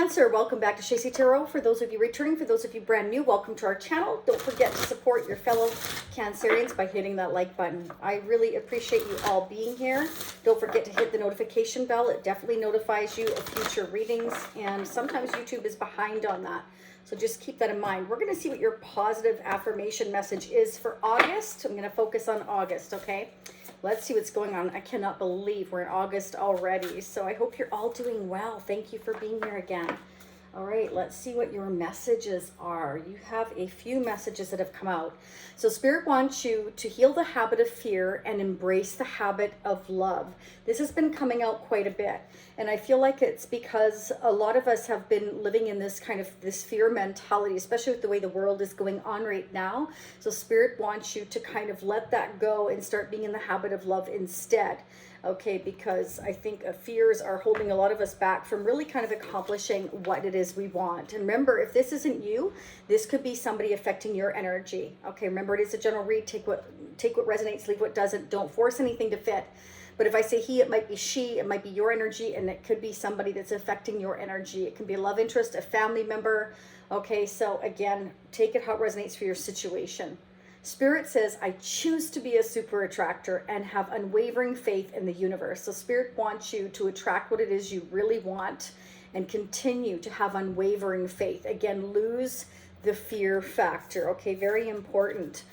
Cancer, welcome back to Shacey Tarot. For those of you returning, for those of you brand new, welcome to our channel. Don't forget to support your fellow Cancerians by hitting that like button. I really appreciate you all being here. Don't forget to hit the notification bell. It definitely notifies you of future readings, and sometimes YouTube is behind on that. So just keep that in mind. We're going to see what your positive affirmation message is for August. I'm going to focus on August, okay? Let's see what's going on. I cannot believe we're in August already. So I hope you're all doing well. Thank you for being here again. All right, let's see what your messages are. You have a few messages that have come out. So Spirit wants you to heal the habit of fear and embrace the habit of love. This has been coming out quite a bit. And I feel like it's because a lot of us have been living in this kind of this fear mentality, especially with the way the world is going on right now. So Spirit wants you to kind of let that go and start being in the habit of love instead. Okay, because I think fears are holding a lot of us back from really kind of accomplishing what it is we want. And remember, if this isn't you, this could be somebody affecting your energy. Okay, remember, it is a general read. Take what resonates, leave what doesn't. Don't force anything to fit. But if I say he, it might be she, it might be your energy, and it could be somebody that's affecting your energy. It can be a love interest, a family member. Okay, so again, take it how it resonates for your situation. Spirit says, I choose to be a super attractor and have unwavering faith in the universe. So Spirit wants you to attract what it is you really want and continue to have unwavering faith. Again, lose the fear factor. Okay, very important.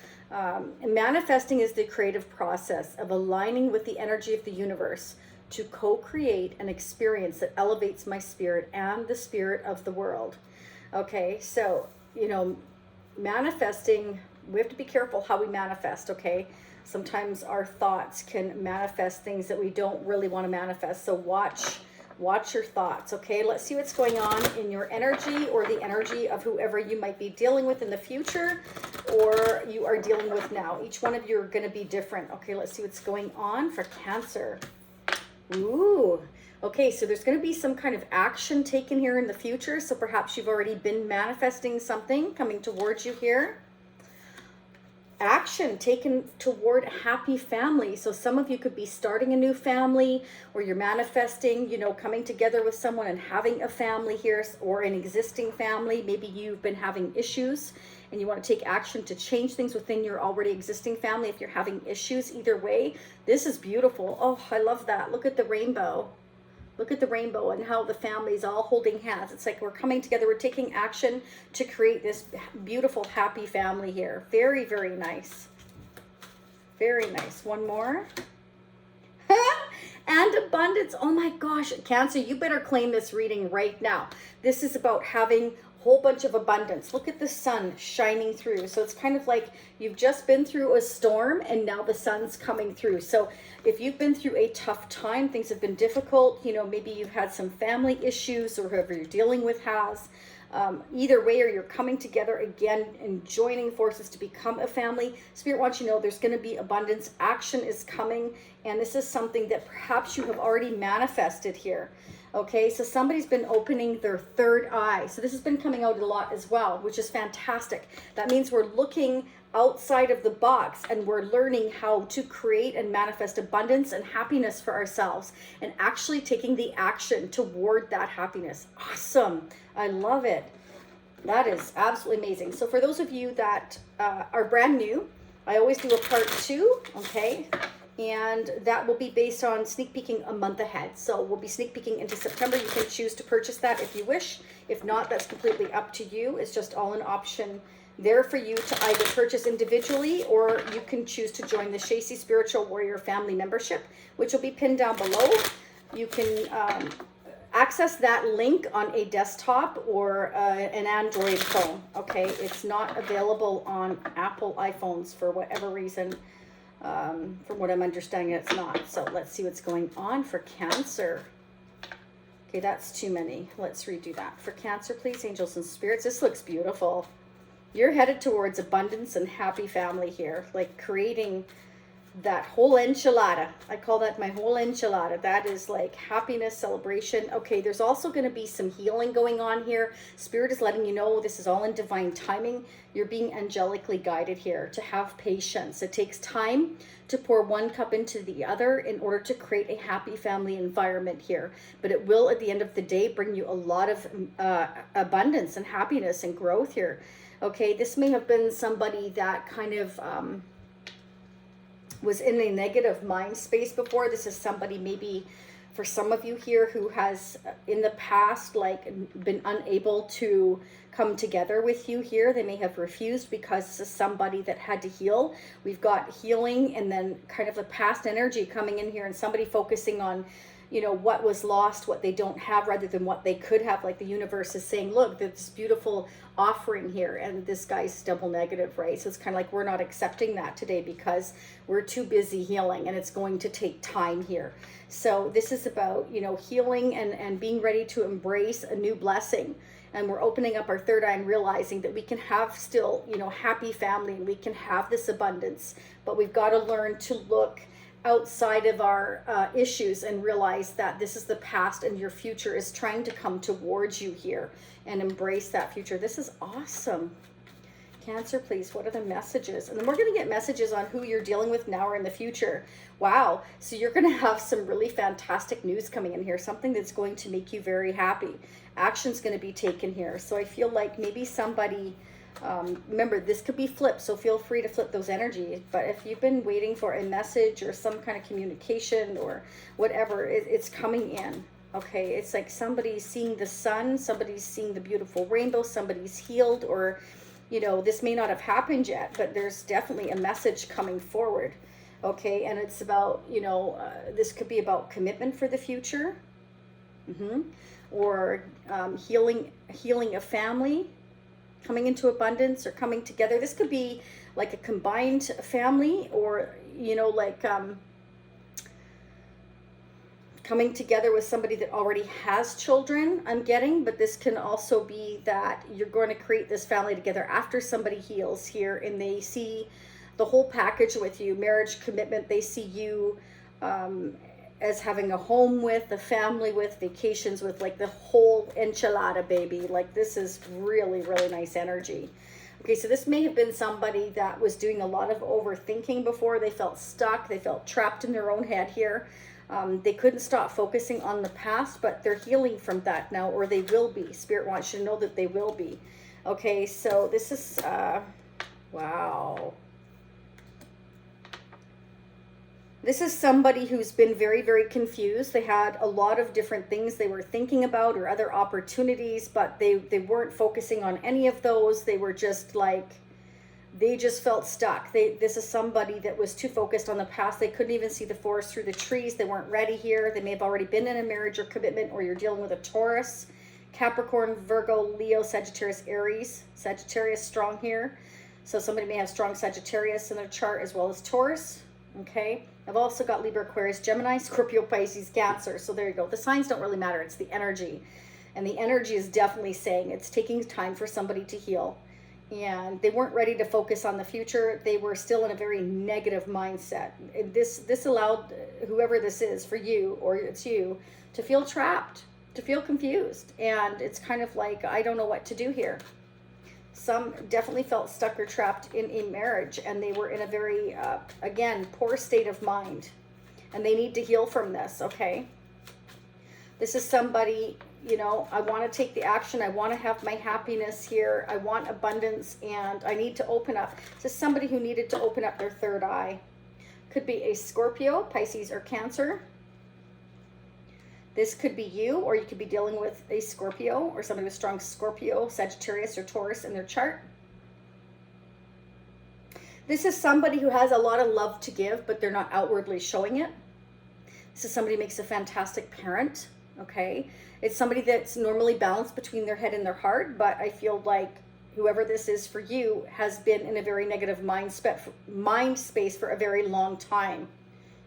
Manifesting is the creative process of aligning with the energy of the universe to co-create an experience that elevates my spirit and the spirit of the world. Okay, so, you know, manifesting, we have to be careful how we manifest, okay? Sometimes our thoughts can manifest things that we don't really want to manifest. So watch your thoughts, okay? Let's see what's going on in your energy or the energy of whoever you might be dealing with in the future or you are dealing with now. Each one of you are going to be different. Okay, let's see what's going on for Cancer. Ooh. Okay, so there's going to be some kind of action taken here in the future. So perhaps you've already been manifesting something coming towards you here. Action taken toward a happy family. So some of you could be starting a new family, or you're manifesting, you know, coming together with someone and having a family here, or an existing family. Maybe you've been having issues and you want to take action to change things within your already existing family. If you're having issues, either way, this is beautiful. Oh, I love that. Look at the rainbow. Look at the rainbow and how the family's all holding hands. It's like we're coming together. We're taking action to create this beautiful, happy family here. Very, very nice. Very nice. One more. And abundance. Oh my gosh. Cancer, you better claim this reading right now. This is about having a whole bunch of abundance. Look at the sun shining through. So it's kind of like you've just been through a storm and now the sun's coming through. So if you've been through a tough time, things have been difficult, you know, maybe you've had some family issues or whoever you're dealing with has. Either way, or you're coming together again and joining forces to become a family. Spirit wants you to know there's going to be abundance. Action is coming, and this is something that perhaps you have already manifested here. Okay, so somebody's been opening their third eye. So this has been coming out a lot as well, which is fantastic. That means we're looking outside of the box and we're learning how to create and manifest abundance and happiness for ourselves and actually taking the action toward that happiness. Awesome. I love it. That is absolutely amazing. So for those of you that are brand new, I always do a part 2, okay? And that will be based on sneak peeking a month ahead. So we'll be sneak peeking into September. You can choose to purchase that if you wish. If not, that's completely up to you. It's just all an option there for you to either purchase individually, or you can choose to join the Shacey Spiritual Warrior family membership, which will be pinned down below. You can access that link on a desktop or an Android phone. Okay, it's not available on Apple iPhones for whatever reason. From what I'm understanding, it's not. So let's see what's going on for Cancer. Okay, that's too many. Let's redo that. For Cancer, please, angels and spirits. This looks beautiful. You're headed towards abundance and happy family here, like creating that whole enchilada. I call that my whole enchilada. That is like happiness, celebration. Okay, there's also going to be some healing going on here. Spirit is letting you know this is all in divine timing. You're being angelically guided here to have patience. It takes time to pour one cup into the other in order to create a happy family environment here. But it will, at the end of the day, bring you a lot of abundance and happiness and growth here. Okay, this may have been somebody that kind of was in a negative mind space before. This is somebody maybe for some of you here who has in the past like been unable to come together with you here. They may have refused because this is somebody that had to heal. We've got healing and then kind of a past energy coming in here and somebody focusing on, you know, what was lost, what they don't have rather than what they could have. Like the universe is saying, look, this beautiful offering here, and this guy's double negative, right? So it's kind of like we're not accepting that today because we're too busy healing and it's going to take time here. So this is about, you know, healing and being ready to embrace a new blessing. And we're opening up our third eye and realizing that we can have still, you know, happy family and we can have this abundance, but we've got to learn to look outside of our issues and realize that this is the past and your future is trying to come towards you here and embrace that future. This is awesome. Cancer, please, what are the messages? And then we're going to get messages on who you're dealing with now or in the future. Wow. So you're going to have some really fantastic news coming in here, something that's going to make you very happy. Action's going to be taken here. So I feel like maybe somebody, remember, this could be flipped, so feel free to flip those energies. But if you've been waiting for a message or some kind of communication or whatever, it's coming in. Okay, it's like somebody's seeing the sun, somebody's seeing the beautiful rainbow, somebody's healed, or, you know, this may not have happened yet, but there's definitely a message coming forward. Okay, and it's about, you know, this could be about commitment for the future, or healing a family, coming into abundance or coming together. This could be like a combined family, or, you know, like coming together with somebody that already has children, I'm getting. But this can also be that you're going to create this family together after somebody heals here and they see the whole package with you, marriage, commitment. They see you as having a home with, a family with, vacations with, like the whole enchilada, baby. Like this is really, really nice energy. Okay, so this may have been somebody that was doing a lot of overthinking before. They felt stuck. They felt trapped in their own head here. They couldn't stop focusing on the past, but they're healing from that now, or they will be. Spirit wants you to know that they will be. Okay, so this is, wow. This is somebody who's been very, very confused. They had a lot of different things they were thinking about or other opportunities, but they weren't focusing on any of those. They were just like, they just felt stuck. This is somebody that was too focused on the past. They couldn't even see the forest through the trees. They weren't ready here. They may have already been in a marriage or commitment, or you're dealing with a Taurus, Capricorn, Virgo, Leo, Sagittarius, Aries. Sagittarius strong here. So somebody may have strong Sagittarius in their chart as well as Taurus. Okay. I've also got Libra, Aquarius, Gemini, Scorpio, Pisces, Cancer. So there you go. The signs don't really matter. It's the energy. And the energy is definitely saying it's taking time for somebody to heal. And they weren't ready to focus on the future. They were still in a very negative mindset. And this allowed whoever this is for you, or it's you, to feel trapped, to feel confused. And it's kind of like, I don't know what to do here. Some definitely felt stuck or trapped in a marriage, and they were in a very, again, poor state of mind. And they need to heal from this, okay? This is somebody, you know, I want to take the action. I want to have my happiness here. I want abundance, and I need to open up. This is somebody who needed to open up their third eye. Could be a Scorpio, Pisces, or Cancer. This could be you, or you could be dealing with a Scorpio or somebody with strong Scorpio, Sagittarius, or Taurus in their chart. This is somebody who has a lot of love to give, but they're not outwardly showing it. This is somebody who makes a fantastic parent, okay? It's somebody that's normally balanced between their head and their heart, but I feel like whoever this is for you has been in a very negative mind space for a very long time,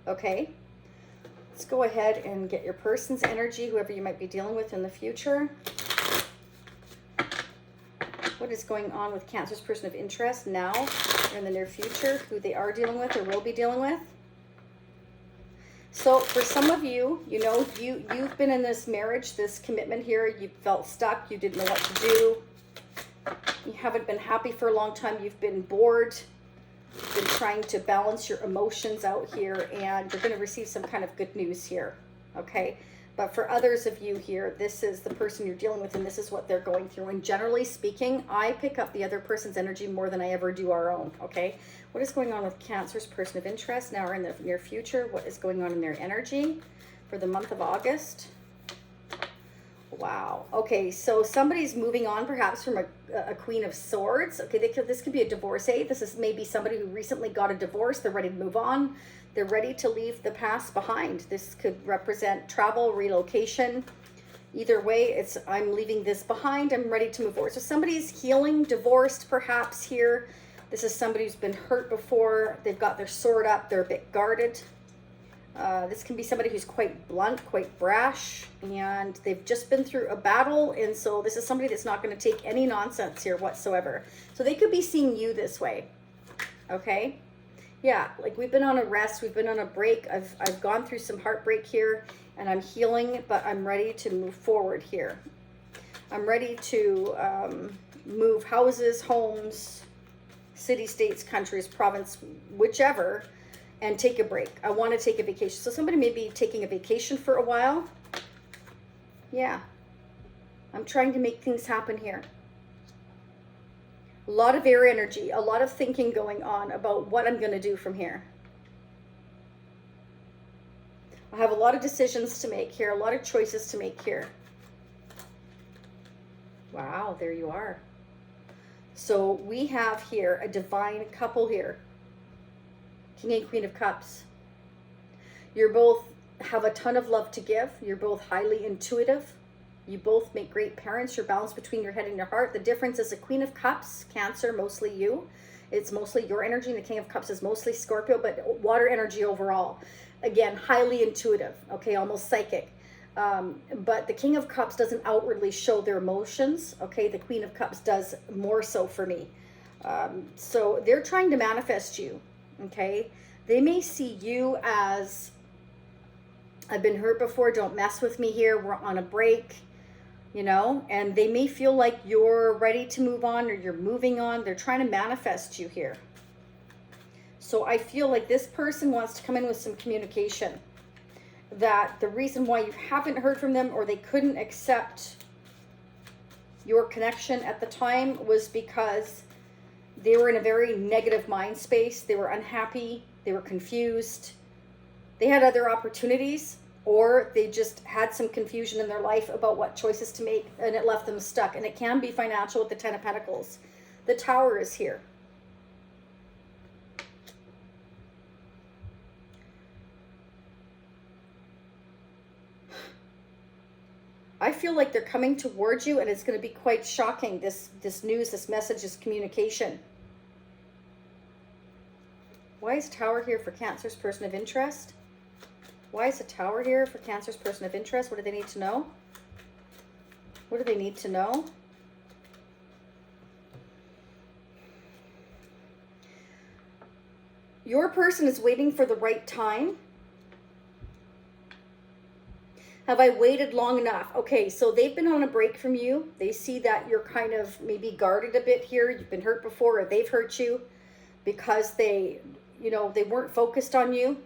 okay? Let's go ahead and get your person's energy, whoever you might be dealing with in the future. What is going on with Cancer's person of interest now or in the near future, who they are dealing with or will be dealing with? So for some of you, you know, you've been in this marriage, this commitment here. You felt stuck. You didn't know what to do. You haven't been happy for a long time. You've been bored. You've been trying to balance your emotions out here, and you're going to receive some kind of good news here. Okay. But for others of you here, this is the person you're dealing with, and this is what they're going through. And generally speaking, I pick up the other person's energy more than I ever do our own, okay? What is going on with Cancer's person of interest now or in the near future? What is going on in their energy for the month of August? Wow. Okay, so somebody's moving on perhaps from a Queen of Swords. Okay, this could be a divorcee. This is maybe somebody who recently got a divorce. They're ready to move on. They're ready to leave the past behind. This could represent travel, relocation. Either way, it's I'm leaving this behind. I'm ready to move forward. So somebody's healing, divorced perhaps here. This is somebody who's been hurt before. They've got their sword up. They're a bit guarded. This can be somebody who's quite blunt, quite brash, and they've just been through a battle. And so this is somebody that's not going to take any nonsense here whatsoever. So they could be seeing you this way. Okay. Yeah, like we've been on a rest, we've been on a break. I've gone through some heartbreak here, and I'm healing, but I'm ready to move forward here. I'm ready to move houses, homes, city, states, countries, province, whichever, and take a break. I want to take a vacation. So somebody may be taking a vacation for a while. Yeah, I'm trying to make things happen here. A lot of air energy, a lot of thinking going on about what I'm going to do from here. I have a lot of decisions to make here, a lot of choices to make here. Wow, there you are. So we have here a divine couple here. King and Queen of Cups. You're both have a ton of love to give. You're both highly intuitive. You both make great parents. You're balanced between your head and your heart. The difference is the Queen of Cups, Cancer, mostly you. It's mostly your energy. And the King of Cups is mostly Scorpio, but water energy overall. Again, highly intuitive, okay, almost psychic. But the King of Cups doesn't outwardly show their emotions, okay? The Queen of Cups does more so for me. So they're trying to manifest you, okay? They may see you as, I've been hurt before, don't mess with me here, we're on a break. You know, and they may feel like you're ready to move on or you're moving on. They're trying to manifest you here. So I feel like this person wants to come in with some communication. That the reason why you haven't heard from them or they couldn't accept your connection at the time was because they were in a very negative mind space. They were unhappy. They were confused. They had other opportunities, or they just had some confusion in their life about what choices to make, and it left them stuck. And it can be financial with the 10 of Pentacles. The Tower is here. I feel like they're coming towards you, and it's going to be quite shocking, this news, this message, this communication. Why is Tower here for Cancer's person of interest? Why is the Tower here for Cancer's person of interest? What do they need to know? What do they need to know? Your person is waiting for the right time. Have I waited long enough? Okay, so they've been on a break from you. They see that you're kind of maybe guarded a bit here. You've been hurt before, or they've hurt you because they, you know, they weren't focused on you.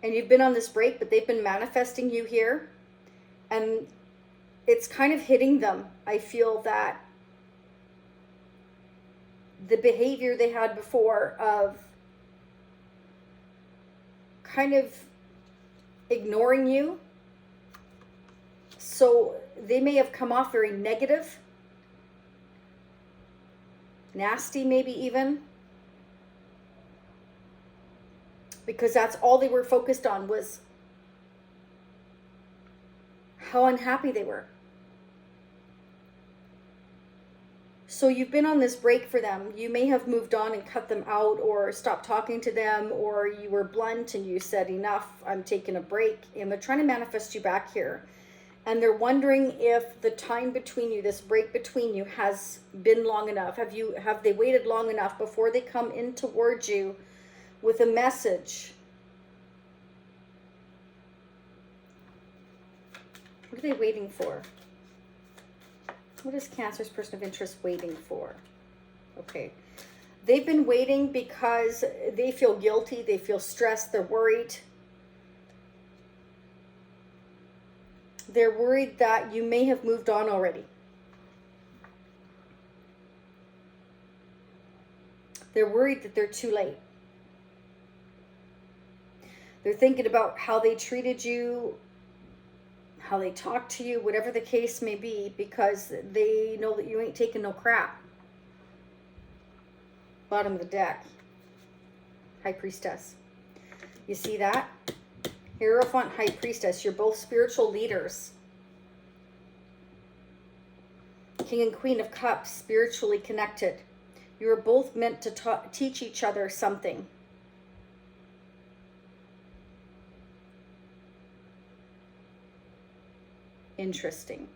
And you've been on this break, but they've been manifesting you here. And it's kind of hitting them. I feel that the behavior they had before of kind of ignoring you. So they may have come off very negative, nasty maybe even. Because that's all they were focused on, was how unhappy they were. So you've been on this break for them. You may have moved on and cut them out or stopped talking to them, or you were blunt and you said, enough, I'm taking a break. And they're trying to manifest you back here. And they're wondering if the time between you, this break between you, has been long enough. Have they waited long enough before they come in towards you with a message What are they waiting for? What is Cancer's person of interest waiting for? Okay. They've been waiting because they feel guilty. They feel stressed. They're worried. They're worried that you may have moved on already. They're worried that they're too late. They're thinking about how they treated you, how they talked to you, whatever the case may be, because they know that you ain't taking no crap. Bottom of the deck. High Priestess. You see that? Hierophant, High Priestess. You're both spiritual leaders. King and Queen of Cups, spiritually connected. You are both meant to teach each other something. Interesting.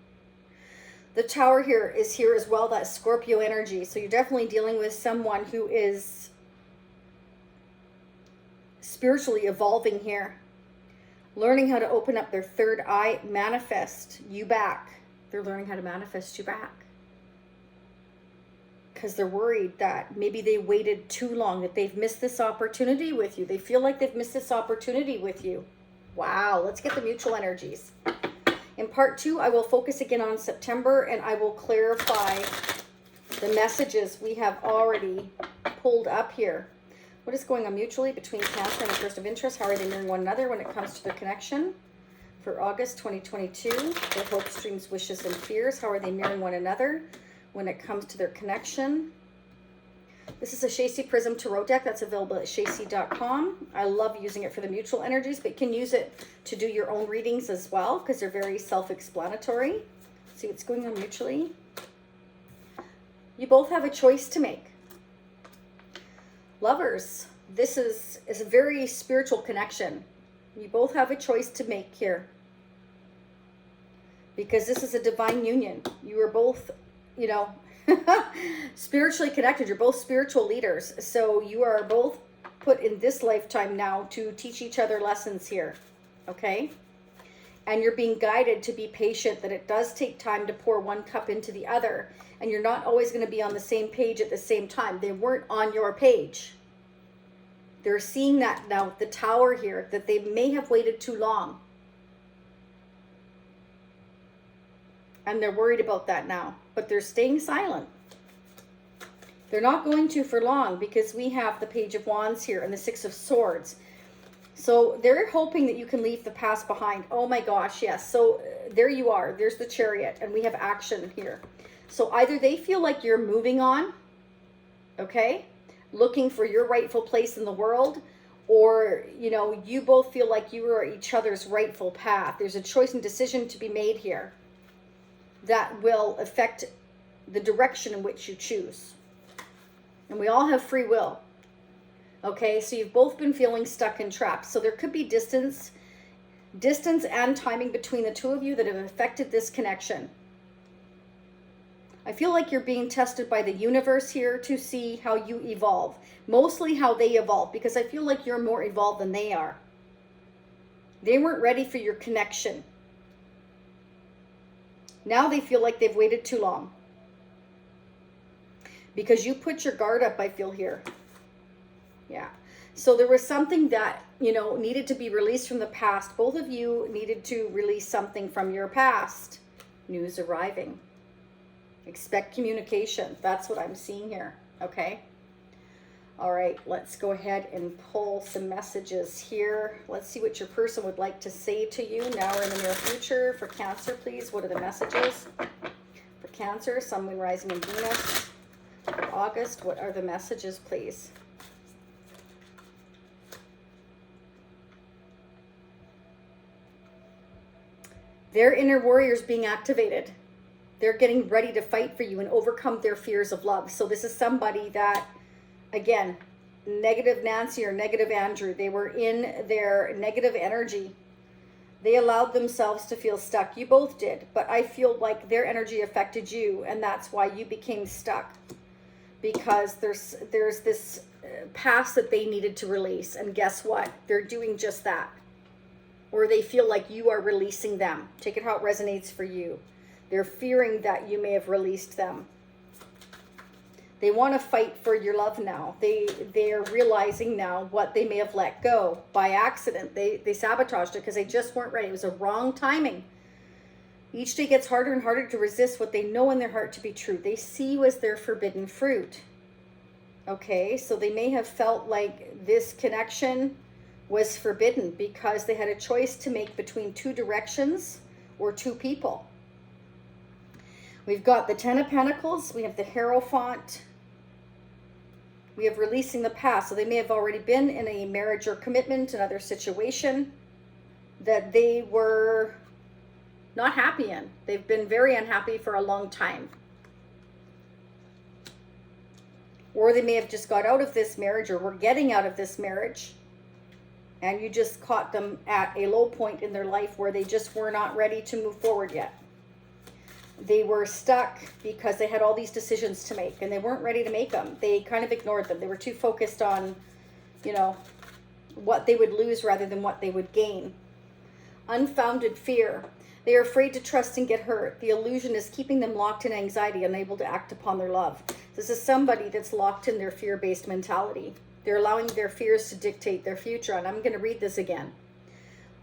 The Tower here is here as well, that Scorpio energy. So you're definitely dealing with someone who is spiritually evolving here. Learning how to open up their third eye, manifest you back. They're learning how to manifest you back. Because they're worried that maybe they waited too long, that they've missed this opportunity with you. They feel like they've missed this opportunity with you. Wow, let's get the mutual energies. In part 2, I will focus again on September, and I will clarify the messages we have already pulled up here. What is going on mutually between Cancer and the person of interest? How are they mirroring one another when it comes to their connection? For August 2022, their hopes, dreams, wishes, and fears. How are they mirroring one another when it comes to their connection? This is a Shacy Prism Tarot deck that's available at shacy.com. I love using it for the mutual energies, but you can use it to do your own readings as well because they're very self-explanatory. See what's going on mutually. You both have a choice to make. Lovers, this is a very spiritual connection. You both have a choice to make here because this is a divine union. You are both, you know, spiritually connected. You're both spiritual leaders. So you are both put in this lifetime now to teach each other lessons here. Okay? And you're being guided to be patient, that it does take time to pour one cup into the other. And you're not always going to be on the same page at the same time. They weren't on your page. They're seeing that now with the Tower here, that they may have waited too long. And they're worried about that now. But they're staying silent. They're not going to for long because we have the Page of Wands here and the Six of Swords. So they're hoping that you can leave the past behind. Oh my gosh, yes. So there you are. There's the Chariot and we have action here. So either they feel like you're moving on, okay, looking for your rightful place in the world, or, you know, you both feel like you are each other's rightful path. There's a choice and decision to be made here that will affect the direction in which you choose. And we all have free will. Okay, so you've both been feeling stuck and trapped. So there could be distance and timing between the two of you that have affected this connection. I feel like you're being tested by the universe here to see how you evolve. Mostly how they evolve, because I feel like you're more evolved than they are. They weren't ready for your connection. Now they feel like they've waited too long. Because you put your guard up, I feel here. Yeah. So there was something that, you know, needed to be released from the past. Both of you needed to release something from your past. News arriving. Expect communication. That's what I'm seeing here. Okay. All right. Let's go ahead and pull some messages here. Let's see what your person would like to say to you now or in the near future. For Cancer, please. What are the messages? For Cancer, Sun, Moon, Rising, and Venus. For August, what are the messages, please? Their inner warriors being activated. They're getting ready to fight for you and overcome their fears of love. So this is somebody that, again, negative Nancy or negative Andrew, they were in their negative energy. They allowed themselves to feel stuck. You both did, but I feel like their energy affected you, and that's why you became stuck. Because there's this past that they needed to release, and guess what? They're doing just that. or they feel like you are releasing them. Take it how it resonates for you. They're fearing that you may have released them. They want to fight for your love now. They're realizing now what they may have let go by accident. They sabotaged it because they just weren't ready. It was a wrong timing. Each day gets harder and harder to resist what they know in their heart to be true. They see you as their forbidden fruit. Okay, so they may have felt like this connection was forbidden because they had a choice to make between two directions or two people. We've got the Ten of Pentacles. We have the Hierophant. We have releasing the past. So they may have already been in a marriage or commitment, another situation that they were not happy in. They've been very unhappy for a long time. Or they may have just got out of this marriage or were getting out of this marriage, and you just caught them at a low point in their life where they just were not ready to move forward yet. They were stuck because they had all these decisions to make and they weren't ready to make them. They kind of ignored them. They were too focused on, you know, what they would lose rather than what they would gain. Unfounded fear. They are afraid to trust and get hurt. The illusion is keeping them locked in anxiety, unable to act upon their love. This is somebody that's locked in their fear-based mentality. They're allowing their fears to dictate their future. And I'm going to read this again.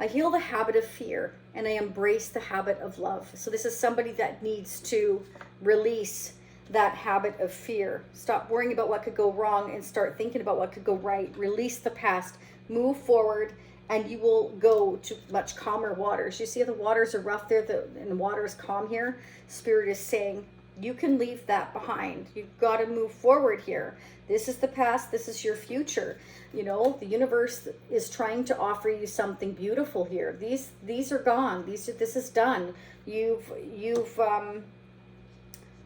I heal the habit of fear and I embrace the habit of love. So this is somebody that needs to release that habit of fear. Stop worrying about what could go wrong and start thinking about what could go right. Release the past, move forward, and you will go to much calmer waters. You see how the waters are rough there and the water is calm here? Spirit is saying, you can leave that behind. You've got to move forward here. This is the past. This is your future. You know, the universe is trying to offer you something beautiful here. These are gone. This is done. You've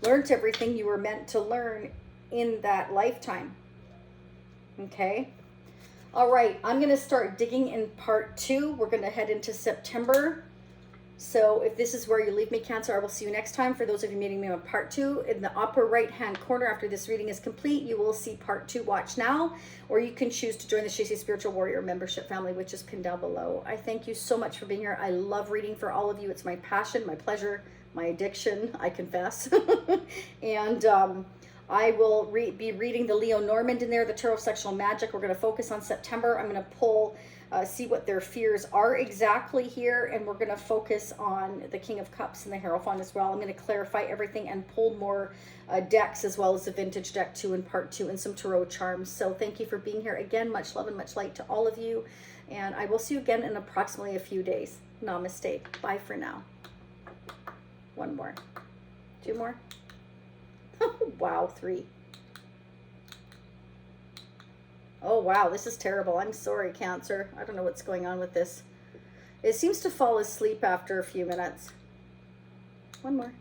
learned everything you were meant to learn in that lifetime. Okay. All right. I'm going to start digging in part 2. We're going to head into September. So if this is where you leave me, Cancer, I will see you next time. For those of you meeting me on part 2, in the upper right hand corner after this reading is complete, you will see part 2. Watch now, or you can choose to join the Shacey Spiritual Warrior membership family, which is pinned down below. I thank you so much for being here. I love reading for all of you. It's my passion, my pleasure, my addiction, I confess. And I will be reading the Leo Normand in there, the Tarot of Sexual Magic. We're going to focus on September. I'm going to pull see what their fears are exactly here, and we're going to focus on the King of Cups and the Hierophant as well. I'm going to clarify everything and pull more decks, as well as the vintage deck 2 in part 2 and some tarot charms. So thank you for being here again. Much love and much light to all of you, and I will see you again in approximately a few days. Namaste. Bye for now. One more. 2 more. Wow, 3. Oh, wow, this is terrible. I'm sorry, Cancer. I don't know what's going on with this. It seems to fall asleep after a few minutes. 1 more.